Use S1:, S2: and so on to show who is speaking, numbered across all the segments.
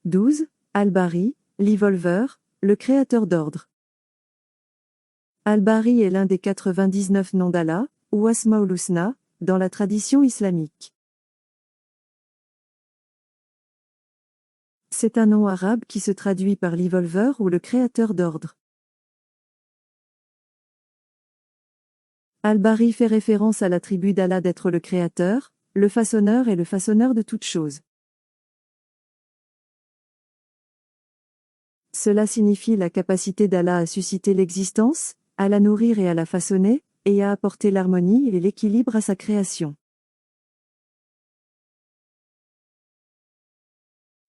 S1: 12. Al-Bari, l'Evolver, le créateur d'ordre. Al-Bari est l'un des 99 noms d'Allah, ou Asmaul Husna, dans la tradition islamique. C'est un nom arabe qui se traduit par l'Evolver ou le créateur d'ordre. Al-Bari fait référence à l'attribut d'Allah d'être le créateur, le façonneur et le façonneur de toutes choses. Cela signifie la capacité d'Allah à susciter l'existence, à la nourrir et à la façonner, et à apporter l'harmonie et l'équilibre à sa création.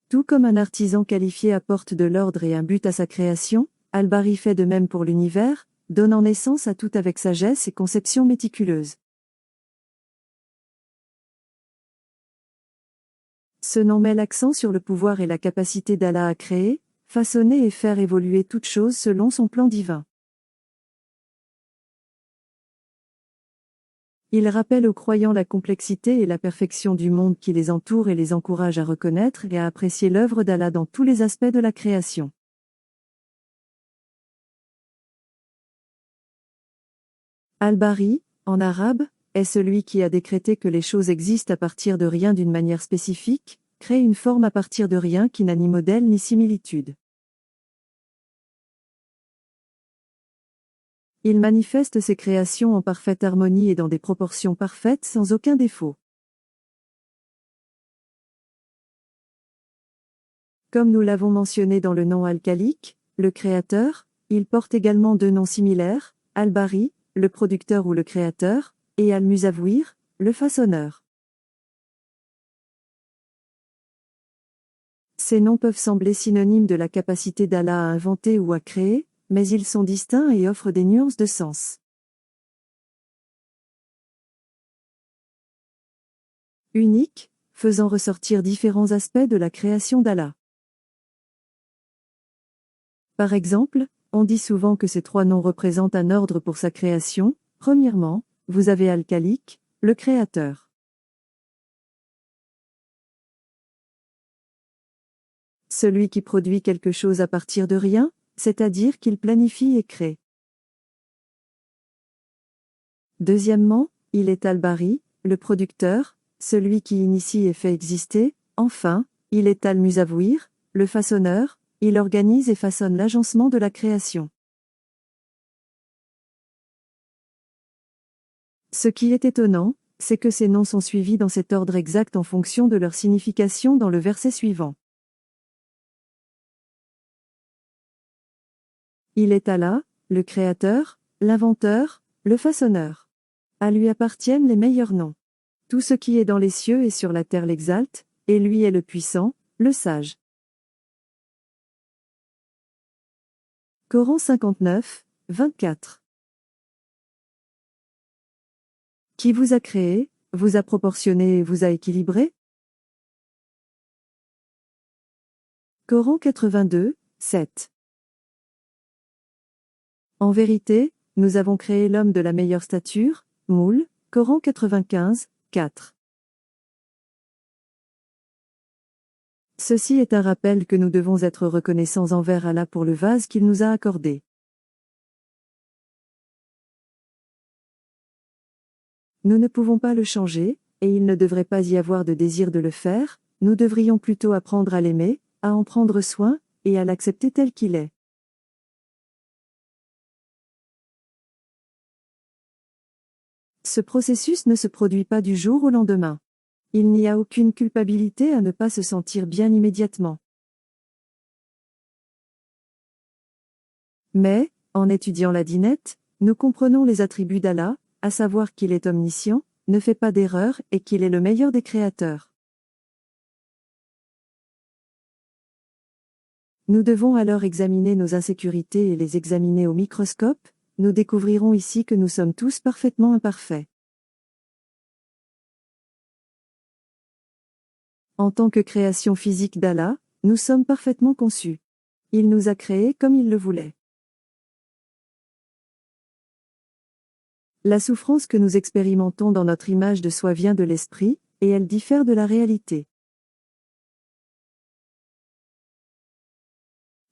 S1: Tout comme un artisan qualifié apporte de l'ordre et un but à sa création, Al-Bari fait de même pour l'univers, donnant naissance à tout avec sagesse et conception méticuleuse. Ce nom met l'accent sur le pouvoir et la capacité d'Allah à créer, façonner et faire évoluer toute chose selon son plan divin. Il rappelle aux croyants la complexité et la perfection du monde qui les entoure et les encourage à reconnaître et à apprécier l'œuvre d'Allah dans tous les aspects de la création. Al-Bari, en arabe, est celui qui a décrété que les choses existent à partir de rien d'une manière spécifique, crée une forme à partir de rien qui n'a ni modèle ni similitude. Il manifeste ses créations en parfaite harmonie et dans des proportions parfaites sans aucun défaut. Comme nous l'avons mentionné dans le nom Al-Khaliq, le créateur, il porte également deux noms similaires, Al-Bari, le producteur ou le créateur, et Al-Musawwir, le façonneur. Ces noms peuvent sembler synonymes de la capacité d'Allah à inventer ou à créer, mais ils sont distincts et offrent des nuances de sens. Unique, faisant ressortir différents aspects de la création d'Allah. Par exemple, on dit souvent que ces trois noms représentent un ordre pour sa création. Premièrement, vous avez Al-Khaliq, le créateur. Celui qui produit quelque chose à partir de rien, c'est-à-dire qu'il planifie et crée. Deuxièmement, il est Al-Bari, le producteur, celui qui initie et fait exister. Enfin, il est Al-Musawwir, le façonneur, il organise et façonne l'agencement de la création. Ce qui est étonnant, c'est que ces noms sont suivis dans cet ordre exact en fonction de leur signification dans le verset suivant. Il est Allah, le créateur, l'inventeur, le façonneur. À lui appartiennent les meilleurs noms. Tout ce qui est dans les cieux et sur la terre l'exalte, et lui est le puissant, le sage. Coran 59, 24. Qui vous a créé, vous a proportionné et vous a équilibré? Coran 82, 7. En vérité, nous avons créé l'homme de la meilleure stature, Moule, Coran 95, 4. Ceci est un rappel que nous devons être reconnaissants envers Allah pour le vase qu'il nous a accordé. Nous ne pouvons pas le changer, et il ne devrait pas y avoir de désir de le faire, nous devrions plutôt apprendre à l'aimer, à en prendre soin, et à l'accepter tel qu'il est. Ce processus ne se produit pas du jour au lendemain. Il n'y a aucune culpabilité à ne pas se sentir bien immédiatement. Mais, en étudiant la dinette, nous comprenons les attributs d'Allah, à savoir qu'il est omniscient, ne fait pas d'erreur et qu'il est le meilleur des créateurs. Nous devons alors examiner nos insécurités et les examiner au microscope. Nous découvrirons ici que nous sommes tous parfaitement imparfaits. En tant que création physique d'Allah, nous sommes parfaitement conçus. Il nous a créés comme il le voulait. La souffrance que nous expérimentons dans notre image de soi vient de l'esprit, et elle diffère de la réalité.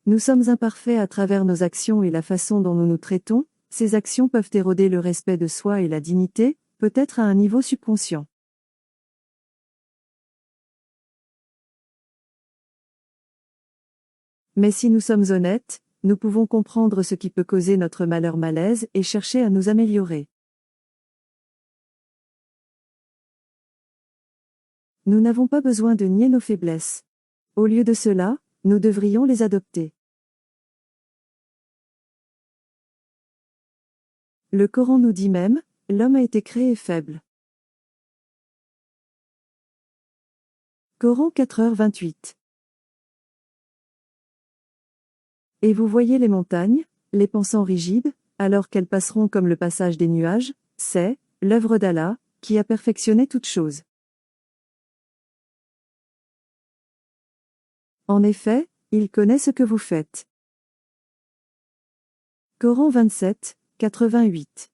S1: Nous sommes imparfaits à travers nos actions et la façon dont nous nous traitons, ces actions peuvent éroder le respect de soi et la dignité, peut-être à un niveau subconscient. Mais si nous sommes honnêtes, nous pouvons comprendre ce qui peut causer notre malaise et chercher à nous améliorer. Nous n'avons pas besoin de nier nos faiblesses. Au lieu de cela, nous devrions les adopter. Le Coran nous dit même, l'homme a été créé faible. Coran 4h28. Et vous voyez les montagnes, les pensant rigides, alors qu'elles passeront comme le passage des nuages, c'est l'œuvre d'Allah, qui a perfectionné toutes choses. En effet, il connaît ce que vous faites. Coran 27, 88.